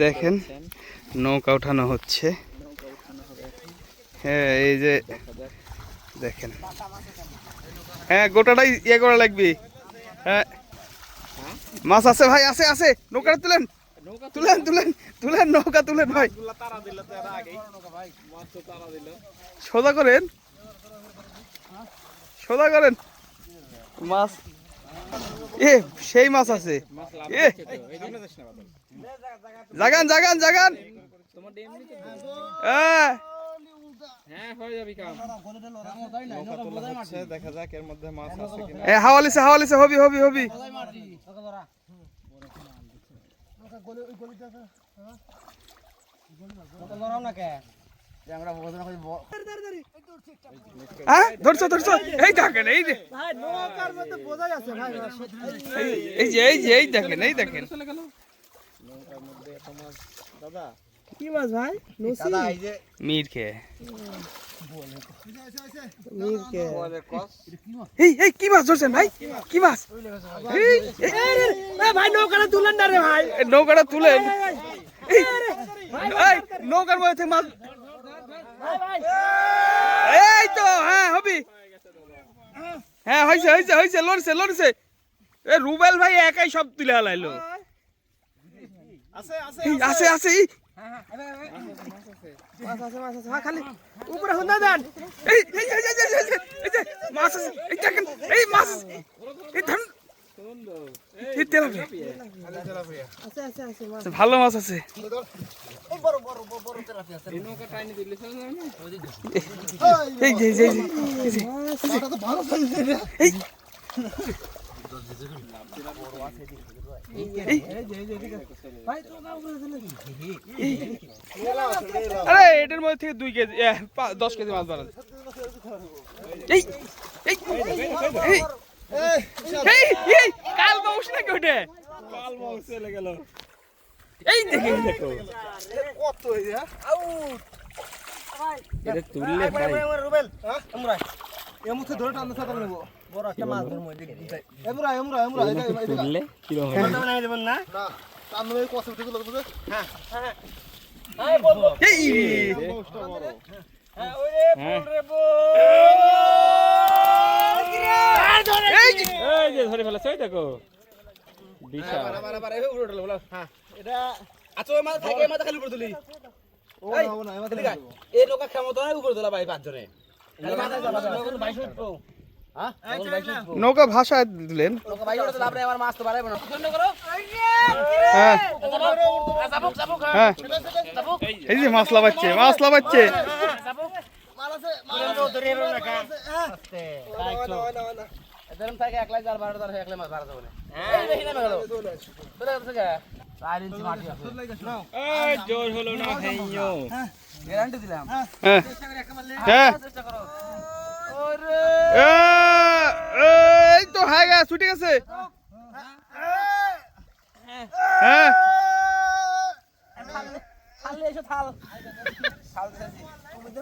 দেখেন নৌকা উঠানো হচ্ছে। হ্যাঁ এই যে দেখেন, হ্যাঁ গোটাটাই ইয়ে করা লাগবে। হ্যাঁ মাছ আছে ভাই, আছে আছে, নৌকাটা তুলেন তুলেন তুলেন তুলেন, নৌকা তুলেন ভাই, সোজা করেন সোজা করেন। মাছ এ সেই মাছ আছে, এ জাগান জাগান জাগান। হাওয়ালিছে হাওয়ালিছে, হবি হবি হবি। হ্যাঁ ধরছো ধরছো, এই দেখেন এই যে এই যে এই যে এই দেখেন এই দেখেন কি মাছ ভাই? মির খেয়ে এই কি মাছ ধরছেন ভাই? কি মাছ? ভাই নৌকাটা তুলেন না রে ভাই, নৌকাটা তুলেন। নৌকার মধ্যে মাছ, এই তো হ্যাঁ হবি, হ্যাঁ হয়েছে হয়েছে হয়েছে, লড়ছে লড়ছে। এ রুবেল ভাই একাই সব তুলে হালাইলো। আছে আছে খালি উপরে হুন্দা দেন। এই যে মাছ আছে, এই দেখেন এই মাছ, এই ধরুন এই তেলাপিয়া, ভালো মাছ আছে। এই যে আরে এটার মধ্যে থেকে 2 কেজি 10 কেজি মাছ ধরা। এই এই এই এই কাল মাছ নাকি ওটা? কাল মাছ চলে গেল। এই দেখেন দেখো কত হই যা আউট। এটা তুললে ভাই রুবেল, আমরা এমুতে ধরে টানতে সাথে নেব, বড় একটা মাছ ধরব মধ্যে দিতাই। এমরা তুললে কি রকম হবে? না দেবেন না না, টানলে কষ্ট উঠে গেল বুঝে। হ্যাঁ হ্যাঁ আয় বল বল, এই হ্যাঁ ওরে বল রে বল। এই যে ধরে ফেলেছে, ওই দেখো বিশাল। মারা এই উপরে উঠলো বলো। হ্যাঁ এটা আছো, ওই মাথা থাকে, মাথা খালি উপরে তুলি। ও না না, এই মাথা খালি এই নৌকা ক্ষমতা না উপরে তোলা ভাই, 5 জনে খালি মাথা যাবা। নৌকা 22 উঠবো। হ্যাঁ 22 উঠবো, নৌকা ভাষায় দিলেন। নৌকা 22 উঠতে লাভ নাই, আমার মাছ তো বাড়াইবো না। বন্ধ করো। হ্যাঁ চাবুক চাবুক, হ্যাঁ চাবুক। এই যে মাছ লাভাচ্ছে, মাছ লাভাচ্ছে। চাবুক মাল আছে, মাল ধরে এলো না কা আস্তে কাইছো না এরকম থাকে, একলাই জাল বাড়ার ধরে একলাই মাছ মারা যাবে না। এই দেখি না গেল চলে গেছে গা 4 ইঞ্চি মাটি আছে। এই জোর হলো না ভাইও, গ্যারান্টি দিলাম। হ্যাঁ চেষ্টা করে একটা মারলে, হ্যাঁ চেষ্টা করো। ওরে এই তো হয়ে গেছে, ছুটে গেছে। হ্যাঁ খালি এসে থাল থাল দিছি তুমি তো